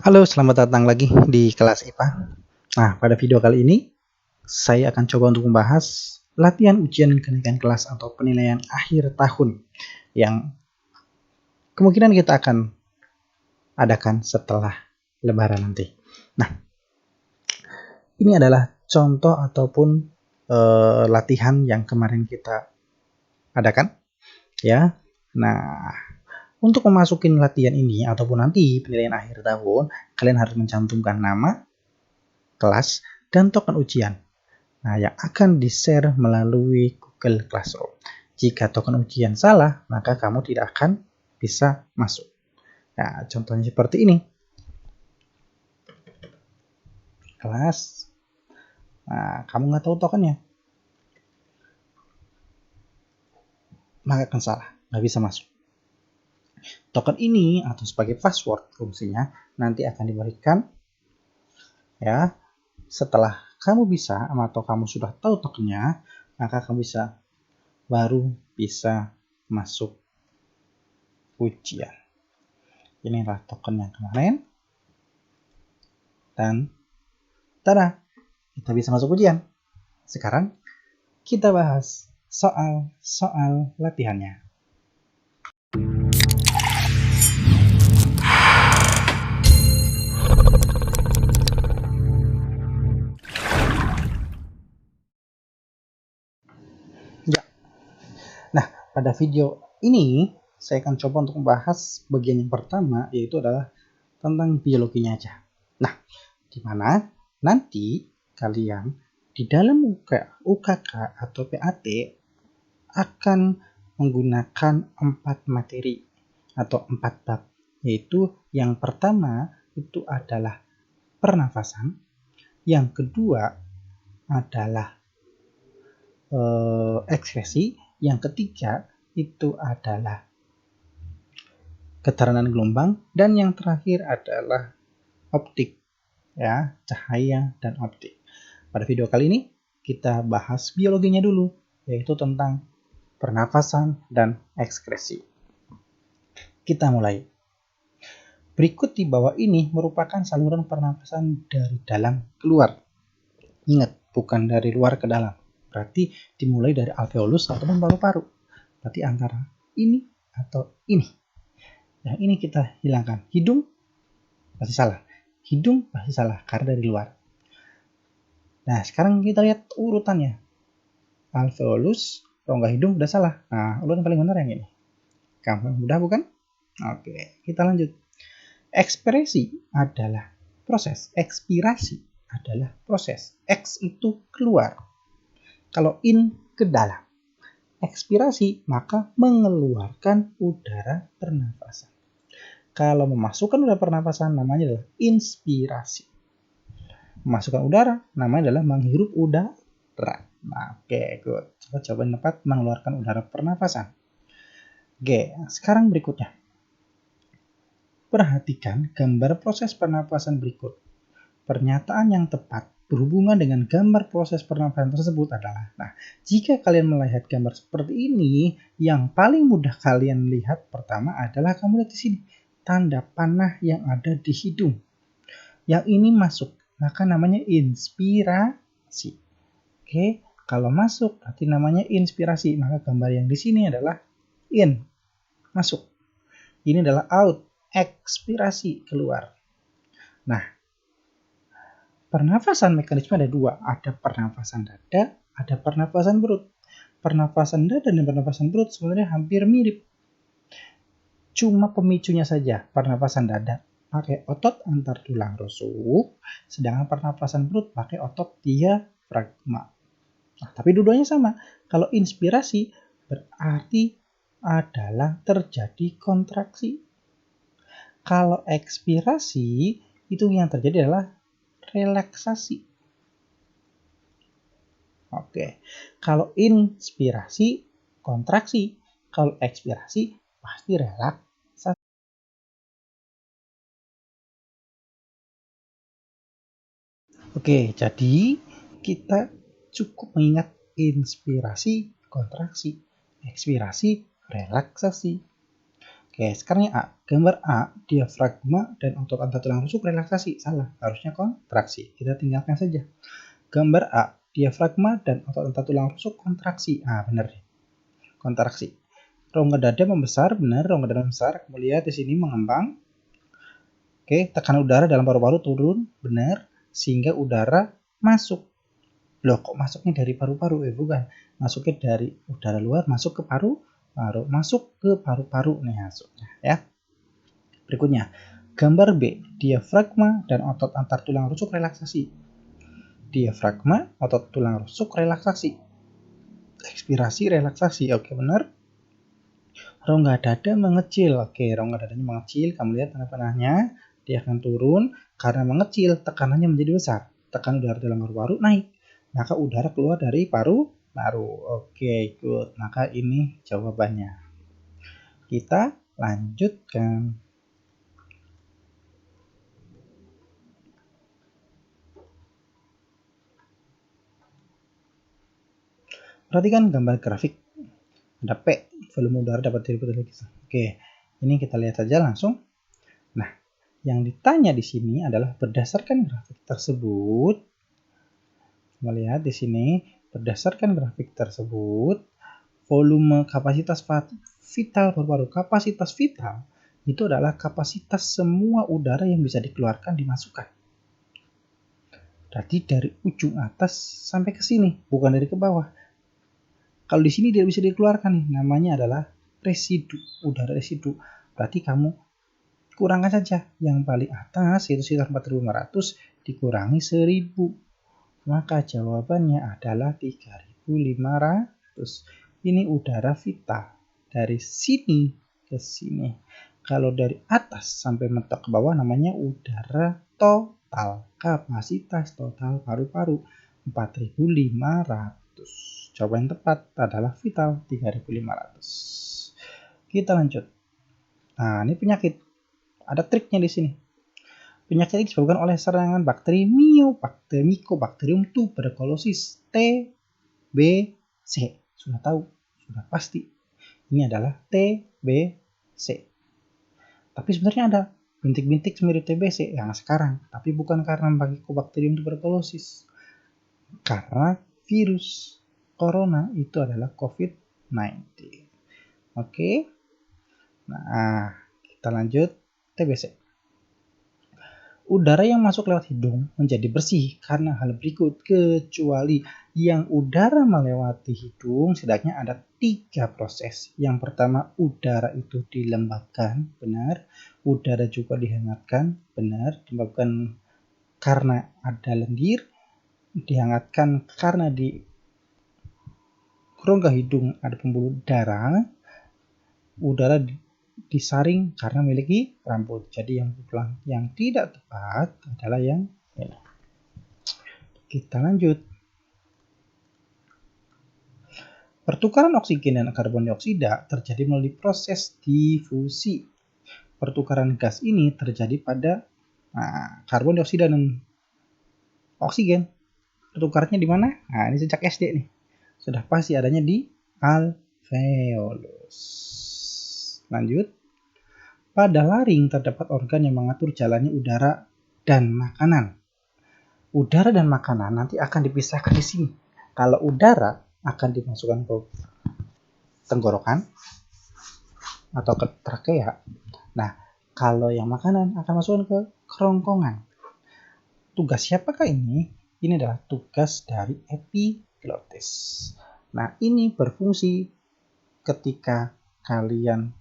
Halo, selamat datang lagi di kelas IPA. Nah, pada video kali ini saya akan coba untuk membahas latihan ujian kenaikan kelas atau penilaian akhir tahun yang kemungkinan kita akan adakan setelah Lebaran nanti. Nah, ini adalah contoh ataupun latihan yang kemarin kita adakan, ya. Nah, untuk memasukin latihan ini ataupun nanti penilaian akhir tahun, kalian harus mencantumkan nama, kelas, dan token ujian. Nah, yang akan di-share melalui Google Classroom. Jika token ujian salah, maka kamu tidak akan bisa masuk. Nah, contohnya seperti ini. Kelas. Nah, kamu nggak tahu tokennya, maka akan salah, nggak bisa masuk. Token ini atau sebagai password fungsinya nanti akan diberikan ya setelah kamu bisa atau kamu sudah tahu tokennya, maka kamu baru bisa masuk ujian. Inilah token yang kemarin dan tada, kita bisa masuk ujian. Sekarang kita bahas soal latihannya. Ya. Nah, pada video ini saya akan coba untuk membahas bagian yang pertama, yaitu adalah tentang biologinya aja. Nah, di mana nanti kalian di dalam UKK atau PAT akan menggunakan 4 materi atau 4 bab, yaitu yang pertama itu adalah pernafasan, yang kedua adalah ekspresi, yang ketiga itu adalah getaran gelombang, dan yang terakhir adalah optik, ya, cahaya dan optik. Pada video kali ini kita bahas biologinya dulu, yaitu tentang pernafasan dan ekskresi. Kita mulai. Berikut di bawah ini merupakan saluran pernafasan dari dalam keluar. Ingat, bukan dari luar ke dalam. Berarti dimulai dari alveolus ataupun paru-paru. Berarti antara ini atau ini. Yang ini kita hilangkan. Hidung pasti salah. Hidung pasti salah karena dari luar. Nah, sekarang kita lihat urutannya. Alveolus, rongga hidung udah salah. Nah, urutan paling benar yang ini. Gampang, mudah bukan? Oke, kita lanjut. Ekspresi adalah proses. Ekspirasi adalah proses. X itu keluar. Kalau in ke dalam. Ekspirasi maka mengeluarkan udara pernafasan. Kalau memasukkan udara pernafasan namanya adalah inspirasi. Memasukkan udara namanya adalah menghirup udara. Nah, oke, good. Coba tempat mengeluarkan udara pernafasan. Oke, sekarang berikutnya. Perhatikan gambar proses pernapasan berikut. Pernyataan yang tepat berhubungan dengan gambar proses pernapasan tersebut adalah, nah, jika kalian melihat gambar seperti ini, yang paling mudah kalian lihat pertama adalah kamu lihat di sini, tanda panah yang ada di hidung. Yang ini masuk, maka namanya inspirasi. Oke, kalau masuk berarti namanya inspirasi, maka gambar yang di sini adalah in, masuk. Ini adalah out, ekspirasi, keluar. Nah, pernafasan mekanisme ada dua, ada pernafasan dada, ada pernafasan perut. Pernafasan dada dan pernafasan perut sebenarnya hampir mirip. Cuma pemicunya saja. Pernafasan dada pakai otot antar tulang rusuk, sedangkan pernafasan perut pakai otot diafragma. Nah, tapi dua-duanya sama. Kalau inspirasi berarti adalah terjadi kontraksi. Kalau ekspirasi itu yang terjadi adalah relaksasi. Oke, kalau inspirasi kontraksi, kalau ekspirasi pasti relaksasi. Oke, jadi kita cukup mengingat inspirasi kontraksi, ekspirasi relaksasi. Oke, sekarang yang A. Gambar A, diafragma dan otot antar tulang rusuk relaksasi. Salah, harusnya kontraksi. Kita tinggalkan saja. Gambar A, diafragma dan otot antar tulang rusuk kontraksi. Benar deh. Kontraksi. Rongga dada membesar, benar. Rongga dada membesar. Kamu lihat di sini mengembang. Oke, tekanan udara dalam paru-paru turun, benar. Sehingga udara masuk. Loh, kok masuknya dari paru-paru? Bukan. Masuknya dari udara luar, masuk ke paru-paru. Masuk ke paru-paru nih masuknya, ya. Berikutnya, gambar B, diafragma dan otot antar tulang rusuk relaksasi. Diafragma, otot tulang rusuk relaksasi. Ekspirasi, relaksasi. Oke, benar. Rongga dada mengecil. Oke, rongga dadanya mengecil. Kamu lihat tanda-tandanya. Dia akan turun karena mengecil. Tekanannya menjadi besar. Tekanan udara dalam paru-paru naik. Maka udara keluar dari paru-paru. Oke, good. Maka ini jawabannya. Kita lanjutkan. Perhatikan gambar grafik. Ada P, volume udara dapat direbut oleh kita. Oke, ini kita lihat saja langsung. Nah, yang ditanya di sini adalah berdasarkan grafik tersebut. Melihat di sini, berdasarkan grafik tersebut, volume kapasitas vital paru-paru. Kapasitas vital itu adalah kapasitas semua udara yang bisa dikeluarkan dimasukkan. Berarti dari ujung atas sampai ke sini, bukan dari ke bawah. Kalau di sini tidak bisa dikeluarkan nih, namanya adalah residu, udara residu. Berarti kamu kurangkan saja yang paling atas yaitu sekitar 4.500 dikurangi 1.000. Maka jawabannya adalah 3.500. Ini udara vital dari sini ke sini. Kalau dari atas sampai mentok ke bawah namanya udara total. Kapasitas total paru-paru 4.500. Jawaban yang tepat adalah vital 3.500. Kita lanjut. Nah, ini penyakit. Ada triknya di sini. Penyakit ini disebabkan oleh serangan bakteri Mycobacterium tuberculosis TBC. Sudah tahu, sudah pasti. Ini adalah TBC. Tapi sebenarnya ada bintik-bintik mirip TBC yang sekarang, tapi bukan karena Mycobacterium tuberculosis. Karena virus corona itu adalah COVID-19. Oke. Nah, kita lanjut TBC. Udara yang masuk lewat hidung menjadi bersih karena hal berikut, kecuali yang udara melewati hidung setidaknya ada 3 proses. Yang pertama, udara itu dilembabkan, benar. Udara juga dihangatkan, benar. Dilembabkan karena ada lendir, dihangatkan karena di rongga hidung ada pembuluh darah, udara disaring karena memiliki rambut. Jadi yang tidak tepat adalah yang ini. Kita lanjut. Pertukaran oksigen dan karbon dioksida terjadi melalui proses difusi. Pertukaran gas ini terjadi pada karbon dioksida dan oksigen. Pertukarannya di mana? Nah, ini sejak SD nih. Sudah pasti adanya di alveolus. Lanjut. Pada laring terdapat organ yang mengatur jalannya udara dan makanan. Udara dan makanan nanti akan dipisahkan di sini. Kalau udara akan dimasukkan ke tenggorokan atau ke trakea. Nah, kalau yang makanan akan masukkan ke kerongkongan. Tugas siapakah ini? Ini adalah tugas dari epiglotis. Nah, ini berfungsi ketika kalian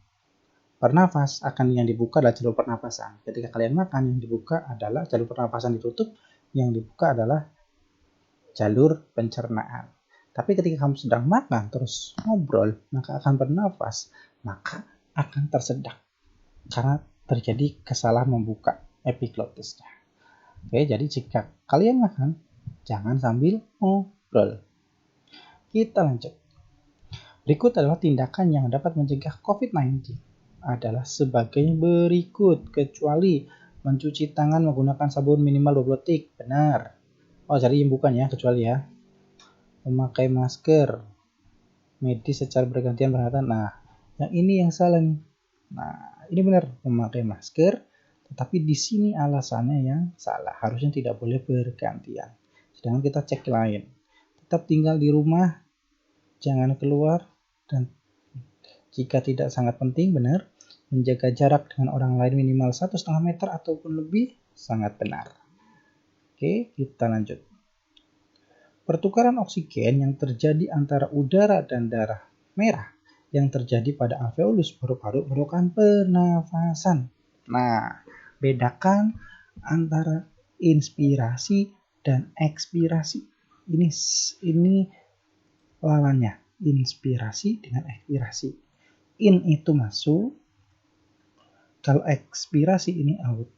bernafas, akan yang dibuka adalah jalur pernapasan. Ketika kalian makan, yang dibuka adalah jalur pernapasan ditutup, yang dibuka adalah jalur pencernaan. Tapi ketika kamu sedang makan terus ngobrol, maka akan bernafas, maka akan tersedak karena terjadi kesalahan membuka epiglotisnya. Oke, jadi jika kalian makan, jangan sambil ngobrol. Kita lanjut. Berikut adalah tindakan yang dapat mencegah COVID-19 adalah sebagai berikut, kecuali mencuci tangan menggunakan sabun minimal 20 detik. Benar. Oh, jadi bukan ya, kecuali ya. Memakai masker medis secara bergantian perhatian. Nah, yang ini yang salah nih. Nah, ini benar memakai masker, tetapi di sini alasannya yang salah. Harusnya tidak boleh bergantian. Sedangkan kita cek lain. Tetap tinggal di rumah, jangan keluar, dan jika tidak sangat penting, benar, menjaga jarak dengan orang lain minimal 1,5 meter ataupun lebih, sangat benar. Oke, kita lanjut. Pertukaran oksigen yang terjadi antara udara dan darah merah yang terjadi pada alveolus paru-paru merupakan pernafasan. Nah, bedakan antara inspirasi dan ekspirasi. Ini lawannya, inspirasi dengan ekspirasi. In itu masuk, kalau ekspirasi ini out.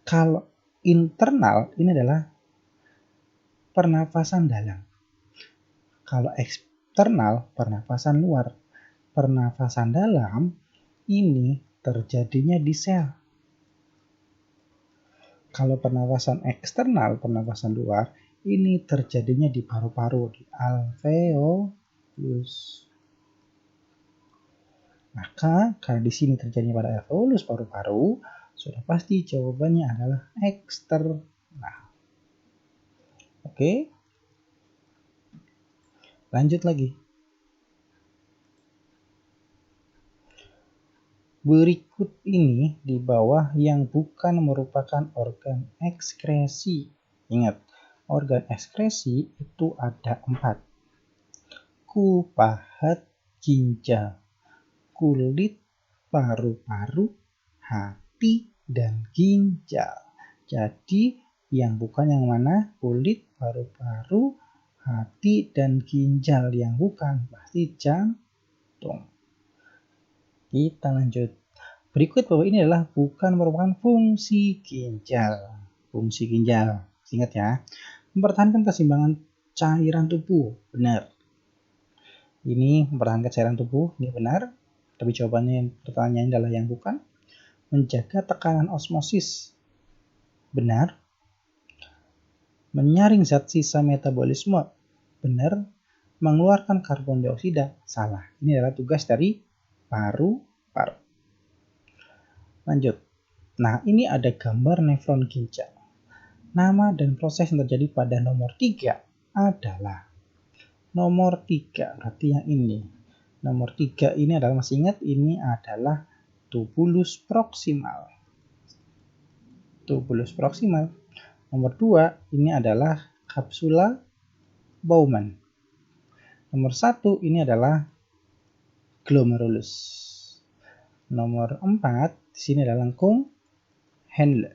Kalau internal ini adalah pernafasan dalam. Kalau eksternal, pernafasan luar. Pernafasan dalam ini terjadinya di sel. Kalau pernafasan eksternal, pernafasan luar, ini terjadinya di paru-paru, di alveolus. Maka karena di sini terjadinya pada alveolus paru-paru, sudah pasti jawabannya adalah eksternal. Oke. Lanjut lagi. Berikut ini di bawah yang bukan merupakan organ ekskresi. Ingat, organ ekskresi itu ada 4. Pahat, ginjal, kulit, paru-paru, hati, dan ginjal. Jadi yang bukan yang mana? Kulit, paru-paru, hati, dan ginjal. Yang bukan pasti jantung. Kita lanjut. Berikut bahwa ini adalah bukan merupakan fungsi ginjal. Fungsi ginjal, ingat ya. Mempertahankan keseimbangan cairan tubuh, benar. Ini mempertahankan cairan tubuh, ini benar. Tapi jawabannya pertanyaannya adalah yang bukan. Menjaga tekanan osmosis, benar. Menyaring zat sisa metabolisme, benar. Mengeluarkan karbon dioksida, salah. Ini adalah tugas dari paru-paru. Lanjut. Nah, ini ada gambar nefron ginjal. Nama dan proses yang terjadi pada nomor 3 adalah nomor 3, berarti yang ini. Nomor 3 ini adalah, masih ingat, ini adalah tubulus proximal. Tubulus proximal. Nomor 2 ini adalah kapsula Bowman. Nomor 1 ini adalah glomerulus. Nomor 4 di sini adalah lengkung Henle.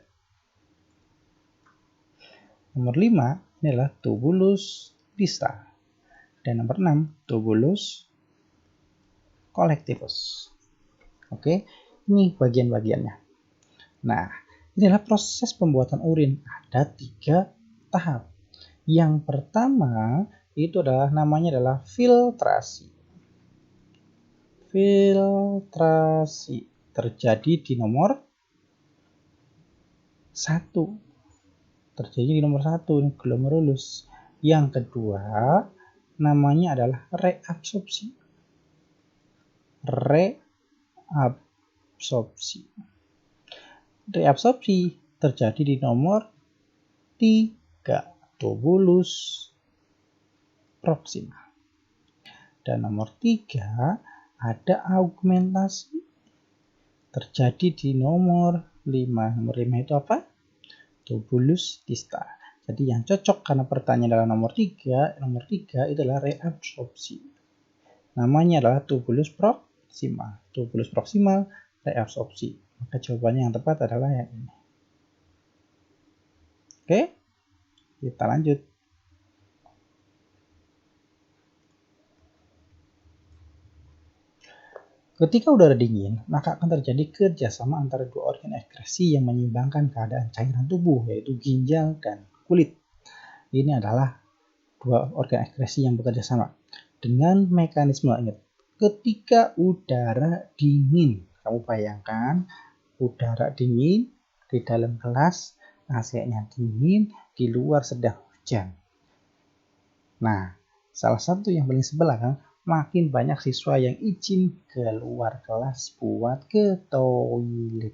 Nomor 5 ini adalah tubulus distal. Dan nomor 6 tubulus collectivus. Oke, ini bagian-bagiannya. Nah, ini adalah proses pembuatan urin. Ada 3 tahap. Yang pertama itu adalah namanya adalah filtrasi. Filtrasi terjadi di nomor 1. Terjadi di nomor 1, ini glomerulus. Yang kedua namanya adalah reabsorpsi. Reabsorpsi terjadi di nomor 3, tubulus proximal. Dan nomor 3 ada augmentasi terjadi di nomor 5. Nomor 5 itu apa? Tubulus distal. Jadi yang cocok karena pertanyaan adalah nomor 3 itu adalah reabsorpsi. Namanya adalah tubulus proximal. Tubulus proximal reabsorpsi. Maka jawabannya yang tepat adalah yang ini. Oke, kita lanjut. Ketika udara dingin, maka akan terjadi kerjasama antara dua organ ekskresi yang menyeimbangkan keadaan cairan tubuh, yaitu ginjal dan kulit. Ini adalah dua organ ekskresi yang bekerja sama dengan mekanisme, ingat, ketika udara dingin. Kamu bayangkan udara dingin di dalam kelas, AC-nya dingin, di luar sedang hujan. Nah, salah satu yang paling sebelah kan, makin banyak siswa yang izin keluar kelas buat ke toilet.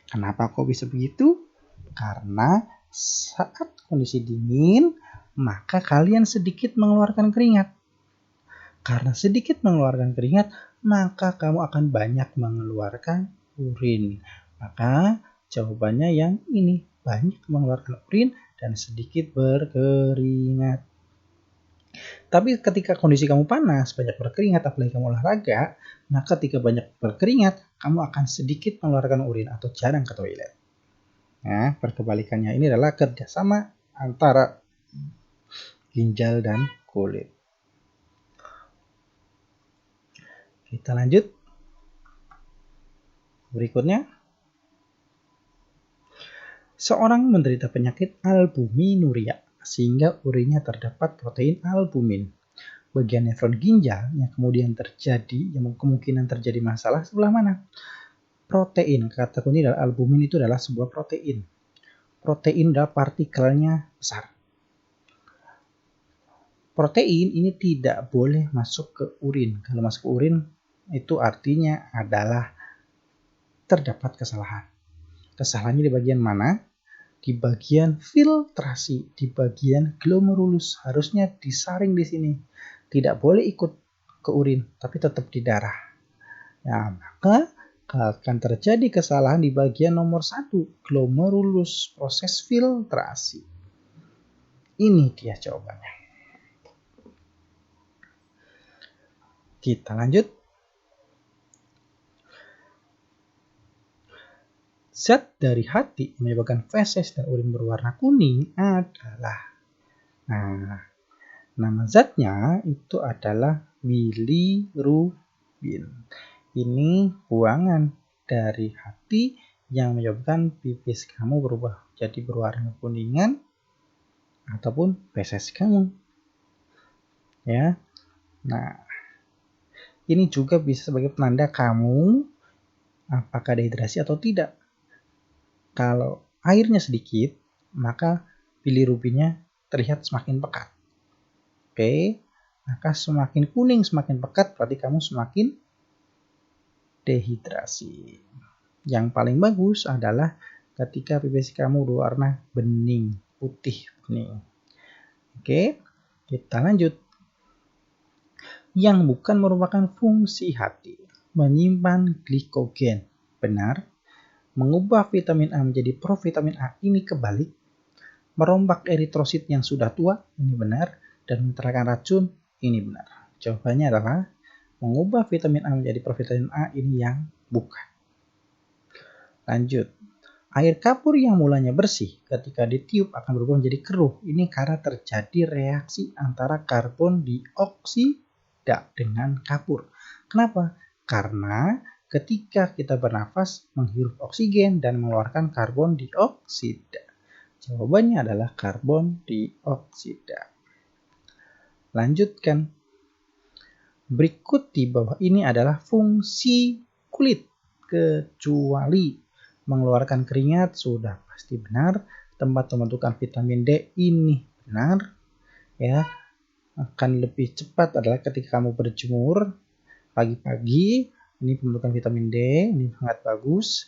Kenapa kok bisa begitu? Karena saat kondisi dingin, maka kalian sedikit mengeluarkan keringat. Karena sedikit mengeluarkan keringat, maka kamu akan banyak mengeluarkan urin. Maka jawabannya yang ini, banyak mengeluarkan urin dan sedikit berkeringat. Tapi ketika kondisi kamu panas, banyak berkeringat, apalagi kamu olahraga, maka ketika banyak berkeringat, kamu akan sedikit mengeluarkan urin atau jarang ke toilet. Nah, perkebalikannya ini adalah kerjasama antara ginjal dan kulit. Kita lanjut. Berikutnya. Seorang menderita penyakit albuminuria sehingga urinnya terdapat protein albumin. Bagian nefron ginjal yang kemudian terjadi, yang kemungkinan terjadi masalah sebelah mana? Protein, kata kunci adalah albumin itu adalah sebuah protein. Protein adalah partikelnya besar. Protein ini tidak boleh masuk ke urin. Kalau masuk ke urin itu artinya adalah terdapat kesalahan. Kesalahannya di bagian mana? Di bagian filtrasi, di bagian glomerulus. Harusnya disaring di sini. Tidak boleh ikut ke urin, tapi tetap di darah. Nah, maka akan terjadi kesalahan di bagian nomor 1, glomerulus, proses filtrasi. Ini dia jawabannya. Kita lanjut. Zat dari hati menyebabkan feses dan urin berwarna kuning adalah, nama zatnya itu adalah bilirubin. Ini buangan dari hati yang menyebabkan pipis kamu berubah jadi berwarna kuningan ataupun feses kamu. Ya. Nah, ini juga bisa sebagai penanda kamu apakah dehidrasi atau tidak. Kalau airnya sedikit, maka bilirubinnya terlihat semakin pekat. Oke, maka semakin kuning, semakin pekat, berarti kamu semakin dehidrasi. Yang paling bagus adalah ketika pipis kamu berwarna bening, putih bening. Oke, kita lanjut. Yang bukan merupakan fungsi hati, menyimpan glikogen. Benar. Mengubah vitamin A menjadi provitamin A ini kebalik. Merombak eritrosit yang sudah tua, ini benar. Dan menetralkan racun, ini benar. Jawabannya adalah mengubah vitamin A menjadi provitamin A ini yang bukan. Lanjut. Air kapur yang mulanya bersih ketika ditiup akan berubah menjadi keruh. Ini karena terjadi reaksi antara karbon dioksida dengan kapur. Kenapa? Karena ketika kita bernafas, menghirup oksigen dan mengeluarkan karbon dioksida. Jawabannya adalah karbon dioksida. Lanjutkan. Berikut di bawah ini adalah fungsi kulit. Kecuali mengeluarkan keringat sudah pasti benar. Tempat pembentukan vitamin D ini benar. Ya, akan lebih cepat adalah ketika kamu berjemur pagi-pagi. Ini pembentukan vitamin D, ini sangat bagus.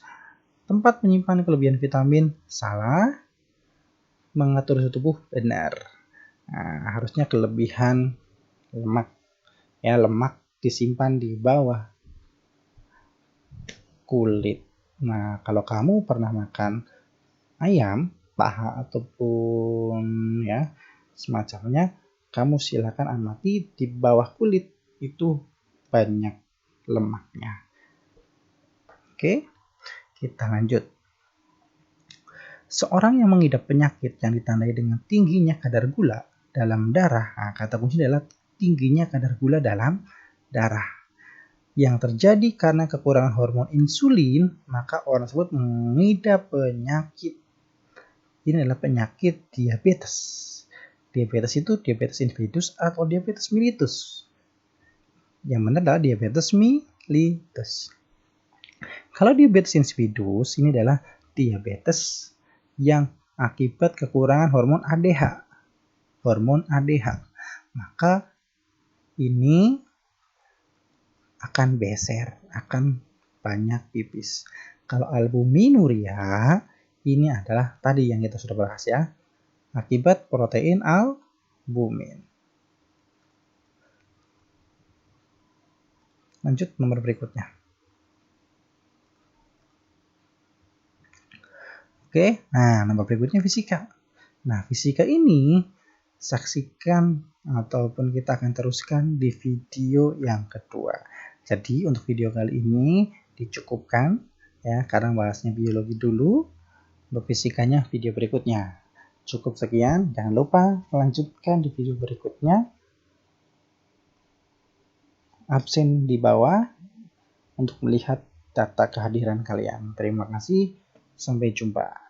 Tempat menyimpan kelebihan vitamin salah. Mengatur suhu tubuh benar. Nah, harusnya kelebihan lemak. Ya, lemak disimpan di bawah kulit. Nah, kalau kamu pernah makan ayam, paha ataupun ya semacamnya, kamu silakan amati di bawah kulit itu banyak lemaknya. Oke, kita lanjut. Seorang yang mengidap penyakit yang ditandai dengan tingginya kadar gula dalam darah, nah, kata kunci adalah tingginya kadar gula dalam darah. Yang terjadi karena kekurangan hormon insulin, maka orang tersebut mengidap penyakit. Ini adalah penyakit diabetes. Diabetes itu diabetes insipidus atau diabetes mellitus. Yang benar adalah diabetes mellitus. Kalau diabetes insipidus ini adalah diabetes yang akibat kekurangan hormon ADH. Hormon ADH. Maka ini akan beser, akan banyak pipis. Kalau albuminuria ini adalah tadi yang kita sudah bahas ya, akibat protein albumin. Lanjut nomor berikutnya. Oke, nah nomor berikutnya fisika. Nah, fisika ini saksikan ataupun kita akan teruskan di video yang kedua. Jadi untuk video kali ini dicukupkan ya, karena bahasnya biologi dulu. Untuk fisikanya video berikutnya. Cukup sekian, jangan lupa melanjutkan di video berikutnya. Absen di bawah untuk melihat data kehadiran kalian. Terima kasih, sampai jumpa.